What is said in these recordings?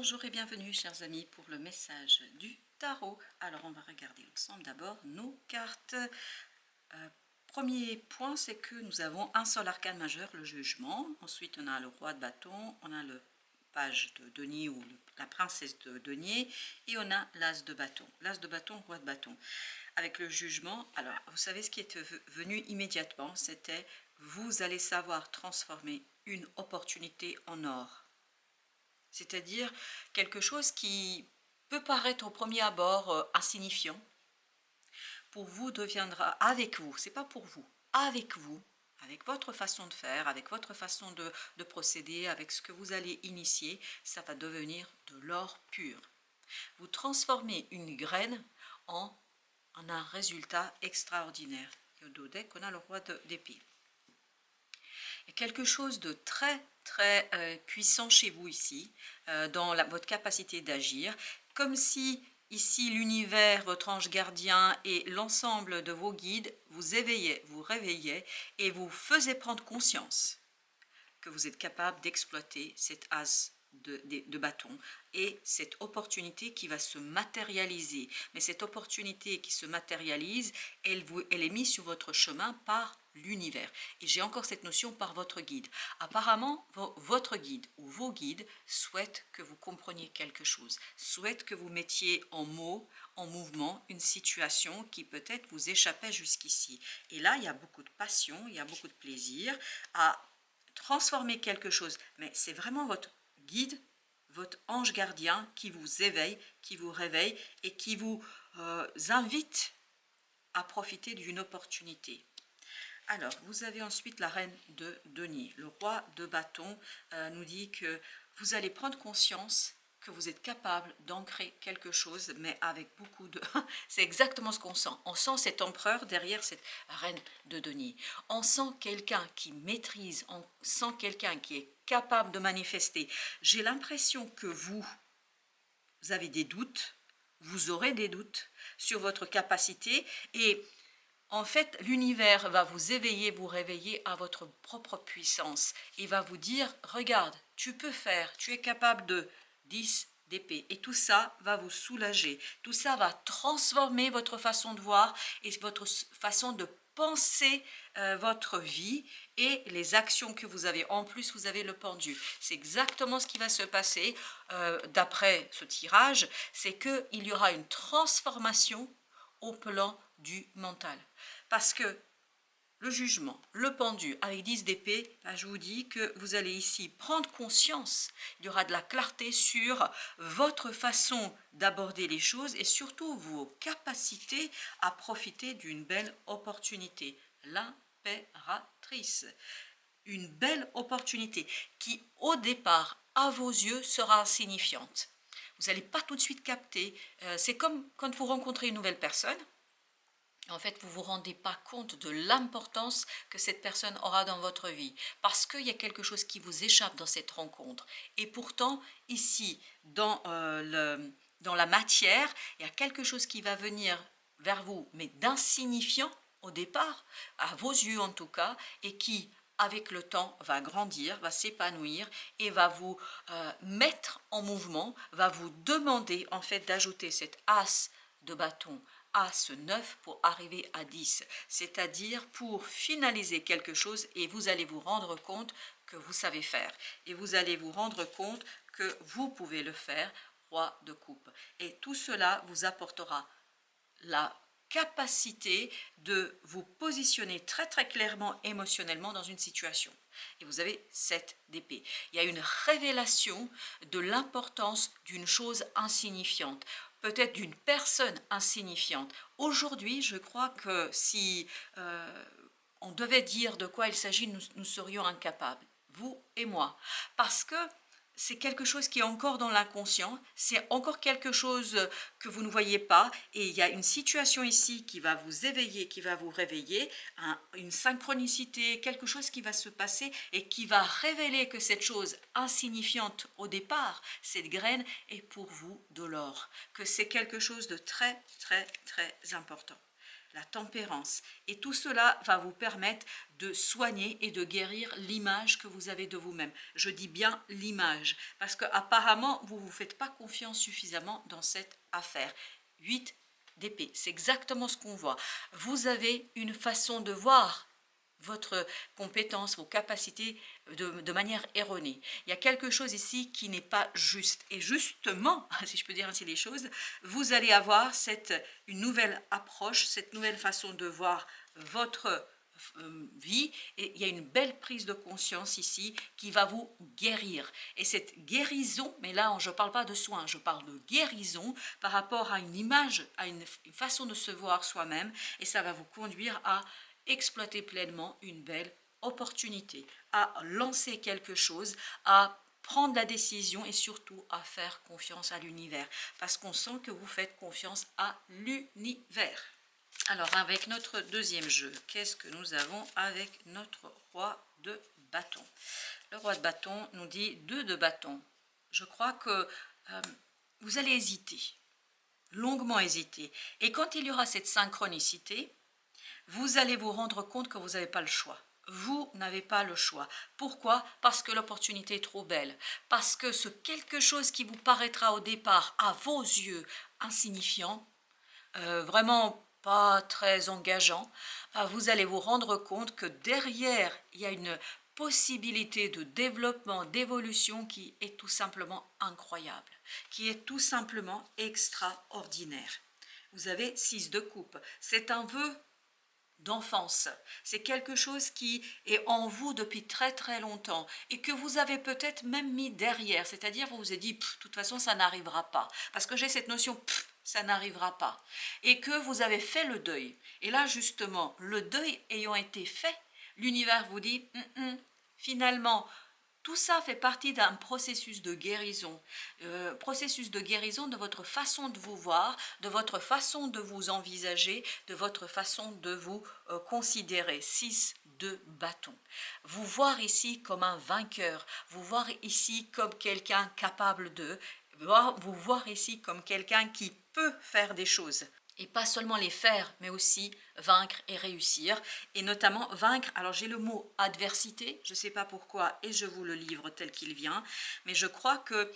Bonjour et bienvenue chers amis pour le message du tarot. Alors on va regarder ensemble d'abord nos cartes. Premier point, c'est que nous avons un seul arcane majeur, le jugement. Ensuite on a le roi de bâton, on a le page de denier ou la princesse de denier et on a l'as de bâton. L'as de bâton, roi de bâton. Avec le jugement, alors vous savez ce qui est venu immédiatement, c'était vous allez savoir transformer une opportunité en or. C'est-à-dire quelque chose qui peut paraître au premier abord insignifiant, pour vous deviendra, avec vous, c'est pas pour vous, avec vous, avec votre façon de faire, avec votre façon de procéder, avec ce que vous allez initier, ça va devenir de l'or pur. Vous transformez une graine en un résultat extraordinaire. Et au dos deck, on a le roi d'épée. Il y a quelque chose de très puissant chez vous ici, dans votre capacité d'agir, comme si ici l'univers, votre ange gardien et l'ensemble de vos guides vous éveillaient, vous réveillaient et vous faisaient prendre conscience que vous êtes capable d'exploiter cet as de bâton et cette opportunité qui va se matérialiser. Mais cette opportunité qui se matérialise, elle est mise sur votre chemin par l'univers. Et j'ai encore cette notion par votre guide. Apparemment, votre guide ou vos guides souhaitent que vous compreniez quelque chose, souhaitent que vous mettiez en mots, en mouvement, une situation qui peut-être vous échappait jusqu'ici. Et là, il y a beaucoup de passion, il y a beaucoup de plaisir à transformer quelque chose, mais c'est vraiment votre guide, votre ange gardien qui vous éveille, qui vous réveille et qui vous invite à profiter d'une opportunité. Alors, vous avez ensuite la reine de denier. Le roi de bâton nous dit que vous allez prendre conscience que vous êtes capable d'ancrer quelque chose, mais avec beaucoup de... C'est exactement ce qu'on sent. On sent cet empereur derrière cette reine de denier. On sent quelqu'un qui maîtrise, on sent quelqu'un qui est capable de manifester. J'ai l'impression que vous avez des doutes, vous aurez des doutes sur votre capacité et en fait, l'univers va vous éveiller, vous réveiller à votre propre puissance et va vous dire, regarde, tu peux faire, tu es capable de 10 d'épée. Et tout ça va vous soulager. Tout ça va transformer votre façon de voir et votre façon de penser votre vie et les actions que vous avez. En plus, vous avez le pendu. C'est exactement ce qui va se passer d'après ce tirage, c'est qu'il y aura une transformation au plan du mental. Parce que le jugement, le pendu avec 10 d'épée, je vous dis que vous allez ici prendre conscience, il y aura de la clarté sur votre façon d'aborder les choses et surtout vos capacités à profiter d'une belle opportunité, l'impératrice. Une belle opportunité qui au départ, à vos yeux, sera insignifiante. Vous n'allez pas tout de suite capter, c'est comme quand vous rencontrez une nouvelle personne. En fait, vous ne vous rendez pas compte de l'importance que cette personne aura dans votre vie, parce qu'il y a quelque chose qui vous échappe dans cette rencontre. Et pourtant, ici, dans la matière, il y a quelque chose qui va venir vers vous, mais d'insignifiant au départ, à vos yeux en tout cas, et qui, avec le temps, va grandir, va s'épanouir et va vous mettre en mouvement, va vous demander en fait d'ajouter cette as de bâton à ce 9 pour arriver à 10, c'est-à-dire pour finaliser quelque chose et vous allez vous rendre compte que vous savez faire et vous allez vous rendre compte que vous pouvez le faire, roi de coupe. Et tout cela vous apportera la capacité de vous positionner très clairement émotionnellement dans une situation. Et vous avez 7 d'épée. Il y a une révélation de l'importance d'une chose insignifiante, peut-être d'une personne insignifiante. Aujourd'hui, je crois que si on devait dire de quoi il s'agit, nous serions incapables, vous et moi, parce que c'est quelque chose qui est encore dans l'inconscient, c'est encore quelque chose que vous ne voyez pas, et il y a une situation ici qui va vous éveiller, qui va vous réveiller, une synchronicité, quelque chose qui va se passer et qui va révéler que cette chose insignifiante au départ, cette graine, est pour vous de l'or, que c'est quelque chose de très important. la tempérance. Et tout cela va vous permettre de soigner et de guérir l'image que vous avez de vous-même. Je dis bien l'image, parce qu'apparemment, vous ne vous faites pas confiance suffisamment dans cette affaire. 8 d'épée, c'est exactement ce qu'on voit. Vous avez une façon de voir votre compétence, vos capacités de manière erronée. Il y a quelque chose ici qui n'est pas juste. Et justement, si je peux dire ainsi les choses, vous allez avoir une nouvelle approche, cette nouvelle façon de voir votre vie, et il y a une belle prise de conscience ici qui va vous guérir. Et cette guérison, mais là je ne parle pas de soins, je parle de guérison par rapport à une image, à une façon de se voir soi-même, et ça va vous conduire à exploiter pleinement une belle opportunité, à lancer quelque chose, à prendre la décision et surtout à faire confiance à l'univers, parce qu'on sent que vous faites confiance à l'univers. Alors avec notre deuxième jeu, qu'est-ce que nous avons avec notre roi de bâton? Le roi de bâton nous dit 2 de bâton. Je crois que vous allez hésiter, longuement hésiter, et quand il y aura cette synchronicité, vous allez vous rendre compte que vous n'avez pas le choix. Vous n'avez pas le choix. Pourquoi? Parce que l'opportunité est trop belle. Parce que ce quelque chose qui vous paraîtra au départ, à vos yeux, insignifiant, vraiment pas très engageant, vous allez vous rendre compte que derrière, il y a une possibilité de développement, d'évolution qui est tout simplement incroyable, qui est tout simplement extraordinaire. Vous avez 6 de coupe. C'est un vœu d'enfance. C'est quelque chose qui est en vous depuis très très longtemps et que vous avez peut-être même mis derrière, c'est-à-dire vous vous êtes dit, de toute façon ça n'arrivera pas, parce que j'ai cette notion, ça n'arrivera pas, et que vous avez fait le deuil. Et là justement, le deuil ayant été fait, l'univers vous dit, finalement, tout ça fait partie d'un processus de guérison de votre façon de vous voir, de votre façon de vous envisager, de votre façon de vous considérer. 6 de bâton. Vous voir ici comme un vainqueur, vous voir ici comme quelqu'un capable de, vous voir ici comme quelqu'un qui peut faire des choses. Et pas seulement les faire, mais aussi vaincre et réussir. Et notamment vaincre, alors j'ai le mot adversité, je ne sais pas pourquoi, et je vous le livre tel qu'il vient, mais je crois que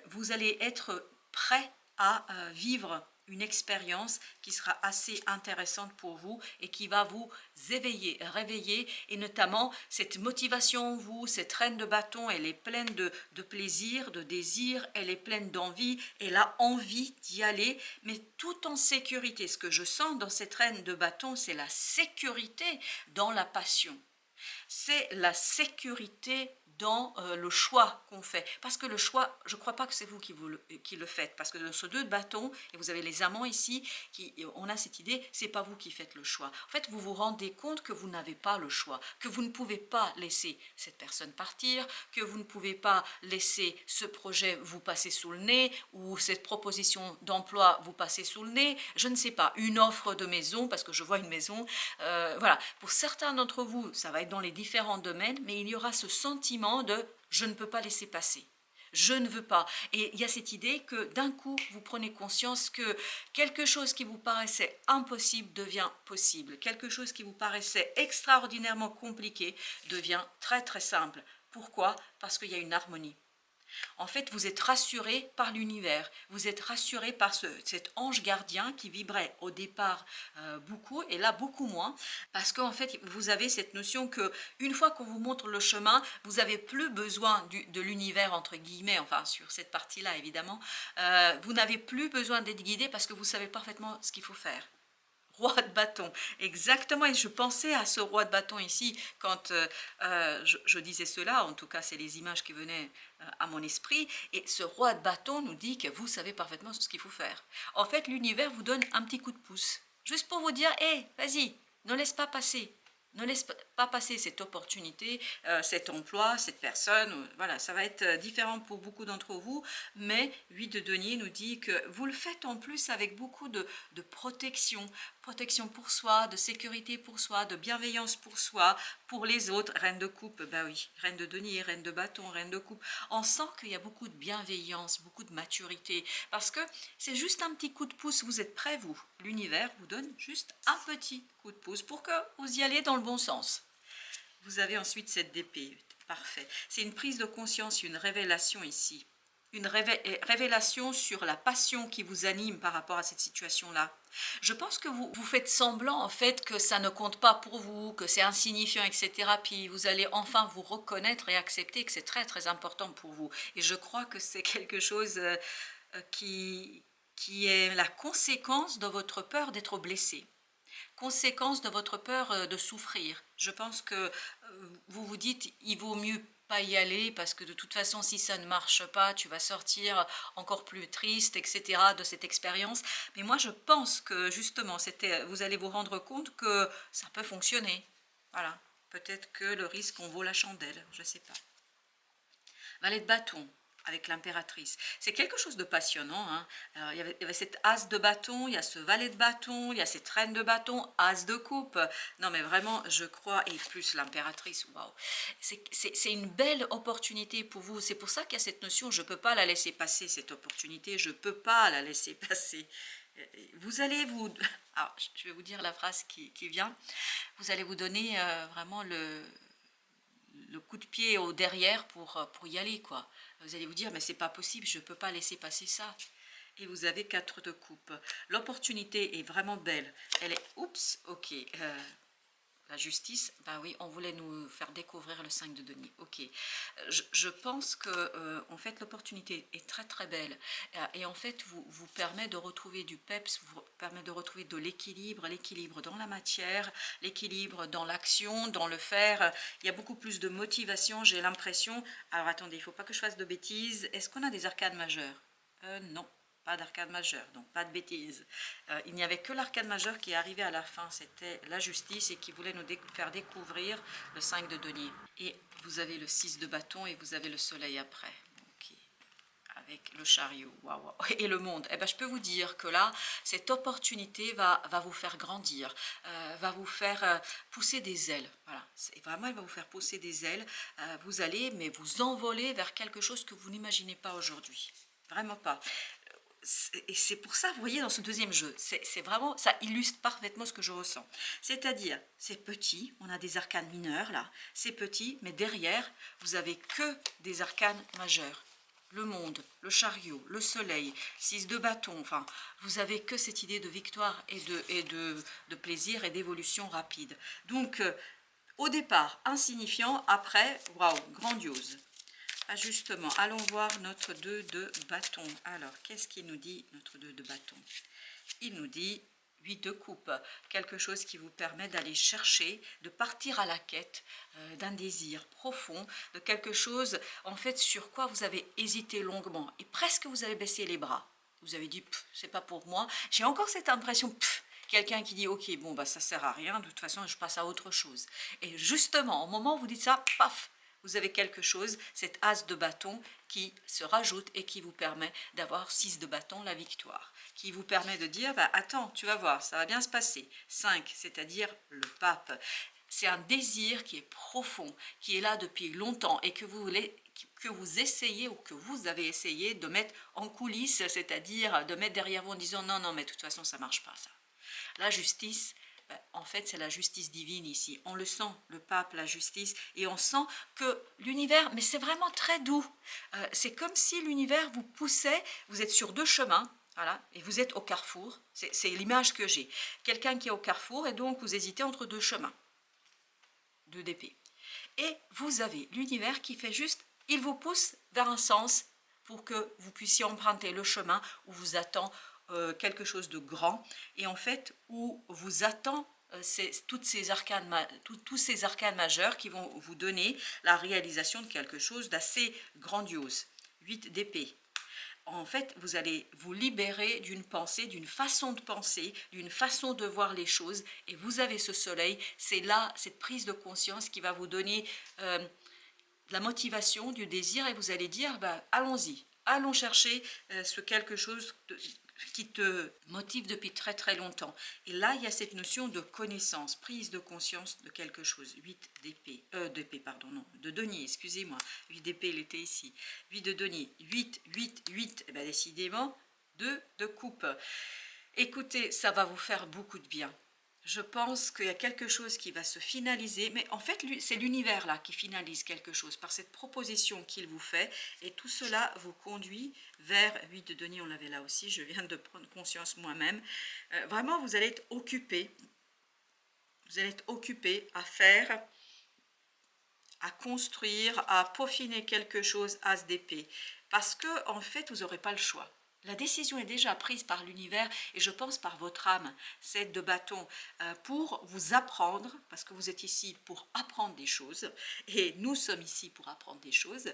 vous allez être prêt à vivre une expérience qui sera assez intéressante pour vous et qui va vous éveiller, réveiller, et notamment cette motivation en vous, cette reine de bâton, elle est pleine de plaisir, de désir, elle est pleine d'envie, elle a envie d'y aller, mais tout en sécurité. Ce que je sens dans cette reine de bâton, c'est la sécurité dans la passion. C'est la sécurité dans le choix qu'on fait. Parce que le choix, je ne crois pas que c'est vous qui le faites. Parce que dans ce 2 de bâton, et vous avez les amants ici, on a cette idée, c'est pas vous qui faites le choix. En fait, vous vous rendez compte que vous n'avez pas le choix, que vous ne pouvez pas laisser cette personne partir, que vous ne pouvez pas laisser ce projet vous passer sous le nez, ou cette proposition d'emploi vous passer sous le nez, je ne sais pas, une offre de maison, parce que je vois une maison, voilà. Pour certains d'entre vous, ça va être dans les différents domaines, mais il y aura ce sentiment de « je ne peux pas laisser passer ». Je ne veux pas. Et il y a cette idée que d'un coup, vous prenez conscience que quelque chose qui vous paraissait impossible devient possible. Quelque chose qui vous paraissait extraordinairement compliqué devient très très simple. Pourquoi? Parce qu'il y a une harmonie. En fait, vous êtes rassuré par l'univers, vous êtes rassuré par cet ange gardien qui vibrait au départ beaucoup, et là beaucoup moins, parce qu'en fait, vous avez cette notion que une fois qu'on vous montre le chemin, vous n'avez plus besoin de l'univers, entre guillemets, enfin sur cette partie-là évidemment, vous n'avez plus besoin d'être guidé parce que vous savez parfaitement ce qu'il faut faire. Roi de bâton, exactement, et je pensais à ce roi de bâton ici quand je disais cela, en tout cas c'est les images qui venaient à mon esprit, et ce roi de bâton nous dit que vous savez parfaitement ce qu'il faut faire. En fait, l'univers vous donne un petit coup de pouce, juste pour vous dire, hé, vas-y, ne laisse pas passer. Ne laisse pas passer cette opportunité, cet emploi, cette personne. Voilà, ça va être différent pour beaucoup d'entre vous, mais 8 de denier nous dit que vous le faites en plus avec beaucoup de protection, protection pour soi, de sécurité pour soi, de bienveillance pour soi, pour les autres. Reine de coupe, bah oui, reine de denier, reine de bâton, reine de coupe. On sent qu'il y a beaucoup de bienveillance, beaucoup de maturité, parce que c'est juste un petit coup de pouce. Vous êtes prêts, vous. L'univers vous donne juste un petit coup de pouce pour que vous y allez dans le bon sens. Vous avez ensuite cette d'épée. Parfait. C'est une prise de conscience, une révélation ici. Une révélation sur la passion qui vous anime par rapport à cette situation-là. Je pense que vous faites semblant en fait que ça ne compte pas pour vous, que c'est insignifiant, etc. Puis vous allez enfin vous reconnaître et accepter que c'est très très important pour vous. Et je crois que c'est quelque chose qui est la conséquence de votre peur d'être blessé. Conséquence de votre peur de souffrir. Je pense que vous vous dites, il vaut mieux pas y aller parce que de toute façon, si ça ne marche pas, tu vas sortir encore plus triste, etc. de cette expérience. Mais moi, je pense que justement, vous allez vous rendre compte que ça peut fonctionner. Voilà. Peut-être que le risque en vaut la chandelle, je ne sais pas. Valet de bâton avec l'impératrice. C'est quelque chose de passionnant. Hein. Alors, il y avait cette as de bâton, il y a ce valet de bâton, il y a cette reine de bâton, as de coupe. Non mais vraiment, je crois, et plus l'impératrice, waouh. C'est une belle opportunité pour vous. C'est pour ça qu'il y a cette notion, je ne peux pas la laisser passer, cette opportunité, je ne peux pas la laisser passer. Vous allez vous... Alors, je vais vous dire la phrase qui vient. Vous allez vous donner vraiment le coup de pied au derrière pour y aller, quoi. Vous allez vous dire, mais c'est pas possible, je ne peux pas laisser passer ça. Et vous avez 4 de coupe. L'opportunité est vraiment belle. Elle est, oups, ok, la justice, bah oui, on voulait nous faire découvrir le 5 de denier. Ok, je pense que en fait l'opportunité est très très belle et en fait vous permet de retrouver du peps, vous permet de retrouver de l'équilibre, l'équilibre dans la matière, l'équilibre dans l'action, dans le faire. Il y a beaucoup plus de motivation, j'ai l'impression. Alors attendez, il ne faut pas que je fasse de bêtises. Est-ce qu'on a des arcades majeures? Non. Pas d'arcade majeure, donc pas de bêtises. Il n'y avait que l'arcade majeure qui est arrivé à la fin, c'était la justice et qui voulait nous faire découvrir le 5 de denier. Et vous avez le 6 de bâton et vous avez le soleil après. Okay. Avec le chariot, waouh, wow. Et le monde. Eh ben, je peux vous dire que là, cette opportunité va vous faire grandir, va vous faire pousser des ailes. Voilà, vraiment, elle va vous faire pousser des ailes. Vous allez, mais vous envoler vers quelque chose que vous n'imaginez pas aujourd'hui. Vraiment pas. Et c'est pour ça, vous voyez, dans ce deuxième jeu, c'est vraiment, ça illustre parfaitement ce que je ressens. C'est-à-dire, c'est petit, on a des arcanes mineurs là, c'est petit, mais derrière, vous avez que des arcanes majeurs. Le monde, le chariot, le soleil, 6 de bâton, enfin, vous avez que cette idée de victoire et de plaisir et d'évolution rapide. Donc, au départ, insignifiant, après, waouh, grandiose. Ajustement. Allons voir notre 2 de bâton. Alors, qu'est-ce qu'il nous dit, notre 2 de bâton? Il nous dit 8 de coupe. Quelque chose qui vous permet d'aller chercher, de partir à la quête d'un désir profond, de quelque chose, en fait, sur quoi vous avez hésité longuement. Et presque vous avez baissé les bras. Vous avez dit, c'est pas pour moi. J'ai encore cette impression, quelqu'un qui dit, ok, bon, bah ça sert à rien, de toute façon, je passe à autre chose. Et justement, au moment où vous dites ça, paf, vous avez quelque chose, cet as de bâton qui se rajoute et qui vous permet d'avoir 6 de bâton, la victoire. Qui vous permet de dire, bah, attends, tu vas voir, ça va bien se passer. 5, c'est-à-dire le pape. C'est un désir qui est profond, qui est là depuis longtemps et que vous essayez ou que vous avez essayé de mettre en coulisses, c'est-à-dire de mettre derrière vous en disant, non, non, mais de toute façon, ça ne marche pas, ça. La justice, en fait, c'est la justice divine ici. On le sent, le pape, la justice, et on sent que l'univers, mais c'est vraiment très doux. C'est comme si l'univers vous poussait, vous êtes sur 2 chemins, voilà, et vous êtes au carrefour. C'est l'image que j'ai. Quelqu'un qui est au carrefour, et donc vous hésitez entre 2 chemins, 2 d'épée. Et vous avez l'univers qui fait juste, il vous pousse vers un sens pour que vous puissiez emprunter le chemin où vous attend quelque chose de grand et en fait où vous attend tous ces arcanes majeurs qui vont vous donner la réalisation de quelque chose d'assez grandiose. 8 d'épée. En fait, vous allez vous libérer d'une pensée, d'une façon de penser, d'une façon de voir les choses et vous avez ce soleil, c'est là cette prise de conscience qui va vous donner la motivation, du désir et vous allez dire, bah, allons-y, allons chercher ce quelque chose qui te motive depuis très très longtemps. Et là, il y a cette notion de connaissance, prise de conscience de quelque chose. 8 d'épée, d'épée, pardon, non, de denier, excusez-moi. 8 d'épée, il était ici. 8 de denier, 8, 8, 8, et bien décidément, 2 de coupe. Écoutez, ça va vous faire beaucoup de bien. Je pense qu'il y a quelque chose qui va se finaliser, mais en fait, c'est l'univers là qui finalise quelque chose par cette proposition qu'il vous fait, et tout cela vous conduit vers 8 de denier, on l'avait là aussi, je viens de prendre conscience moi-même. Vraiment, vous allez être occupé, à faire, à construire, à peaufiner quelque chose, as d'épée, parce que en fait, vous n'aurez pas le choix. La décision est déjà prise par l'univers et je pense par votre âme, c'est de bâton, pour vous apprendre, parce que vous êtes ici pour apprendre des choses et nous sommes ici pour apprendre des choses.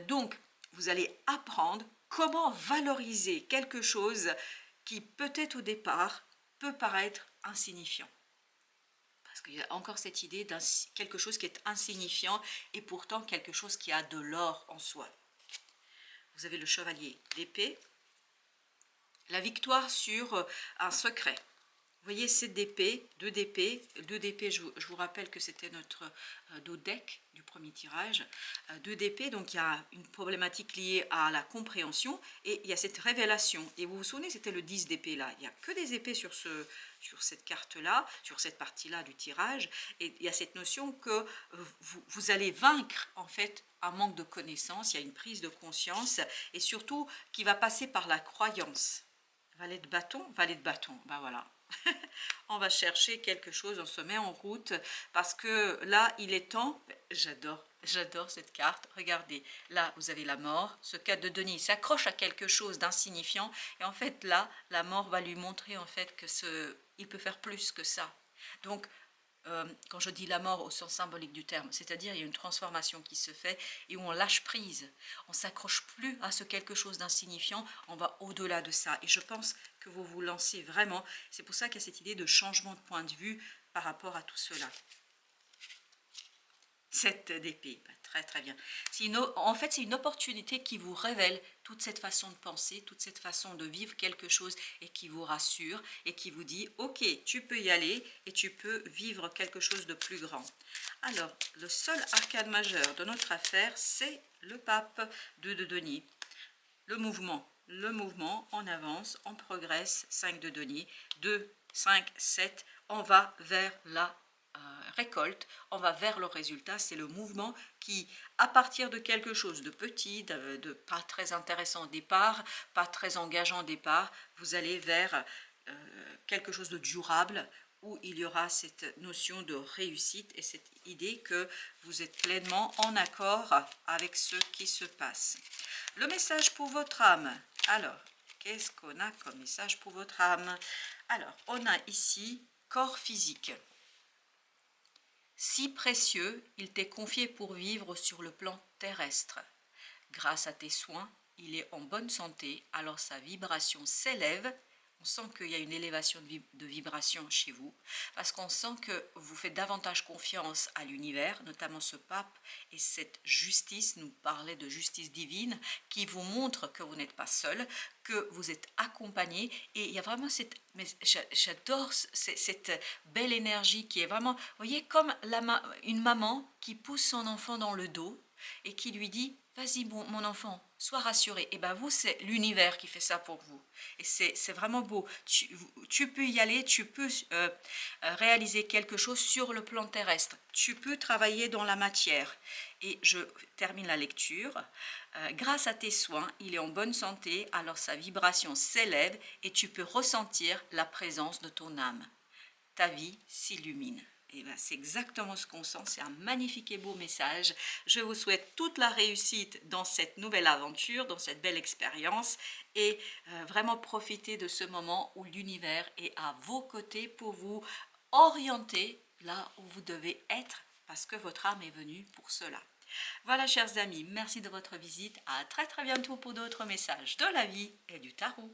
Donc, vous allez apprendre comment valoriser quelque chose qui peut-être au départ peut paraître insignifiant. Parce qu'il y a encore cette idée d'un quelque chose qui est insignifiant et pourtant quelque chose qui a de l'or en soi. Vous avez le chevalier d'épée. La victoire sur un secret. Vous voyez, 7 d'épée, 2 d'épée. 2 d'épée, je vous rappelle que c'était notre dos deck du premier tirage. 2 d'épée, donc il y a une problématique liée à la compréhension et il y a cette révélation. Et vous vous souvenez, c'était le 10 d'épée là. Il n'y a que des épées sur cette carte-là, sur cette partie-là du tirage. Et il y a cette notion que vous allez vaincre en fait un manque de connaissance, il y a une prise de conscience et surtout qui va passer par la croyance. Valet de bâton, ben voilà. On va chercher quelque chose, on se met en route parce que là, il est temps, j'adore cette carte, regardez, là, vous avez la mort, ce 4 de denier s'accroche à quelque chose d'insignifiant et en fait, là, la mort va lui montrer en fait que il peut faire plus que ça. Donc, quand je dis la mort au sens symbolique du terme, c'est-à-dire il y a une transformation qui se fait et où on lâche prise, on s'accroche plus à ce quelque chose d'insignifiant, on va au-delà de ça. Et je pense que vous vous lancez vraiment, c'est pour ça qu'il y a cette idée de changement de point de vue par rapport à tout cela. 7 d'épée, très très bien. En fait, c'est une opportunité qui vous révèle toute cette façon de penser, toute cette façon de vivre quelque chose et qui vous rassure et qui vous dit « Ok, tu peux y aller et tu peux vivre quelque chose de plus grand. » Alors, le seul arcane majeur de notre affaire, c'est le pape, 2 de denier. Le mouvement, on avance, on progresse, 5 de denier, 2, 5, 7, on va vers la récolte, on va vers le résultat, c'est le mouvement qui, à partir de quelque chose de petit, de pas très intéressant au départ, pas très engageant au départ, vous allez vers quelque chose de durable, où il y aura cette notion de réussite et cette idée que vous êtes pleinement en accord avec ce qui se passe. Le message pour votre âme. Alors, qu'est-ce qu'on a comme message pour votre âme? Alors, on a ici corps physique. Si précieux, il t'est confié pour vivre sur le plan terrestre. Grâce à tes soins, il est en bonne santé, alors sa vibration s'élève. On sent qu'il y a une élévation de vibration chez vous, parce qu'on sent que vous faites davantage confiance à l'univers, notamment ce pape et cette justice, nous parlait de justice divine, qui vous montre que vous n'êtes pas seul, que vous êtes accompagné, et il y a vraiment j'adore cette belle énergie qui est vraiment, vous voyez, comme une maman qui pousse son enfant dans le dos, et qui lui dit « Vas-y mon enfant, sois rassuré ». Et bien vous, c'est l'univers qui fait ça pour vous. Et c'est vraiment beau. Tu peux y aller, tu peux réaliser quelque chose sur le plan terrestre. Tu peux travailler dans la matière. Et je termine la lecture. Grâce à tes soins, il est en bonne santé, alors sa vibration s'élève et tu peux ressentir la présence de ton âme. Ta vie s'illumine. Et ben, c'est exactement ce qu'on sent, c'est un magnifique et beau message. Je vous souhaite toute la réussite dans cette nouvelle aventure, dans cette belle expérience et vraiment profiter de ce moment où l'univers est à vos côtés pour vous orienter là où vous devez être parce que votre âme est venue pour cela. Voilà chers amis, merci de votre visite, à très très bientôt pour d'autres messages de la vie et du tarot.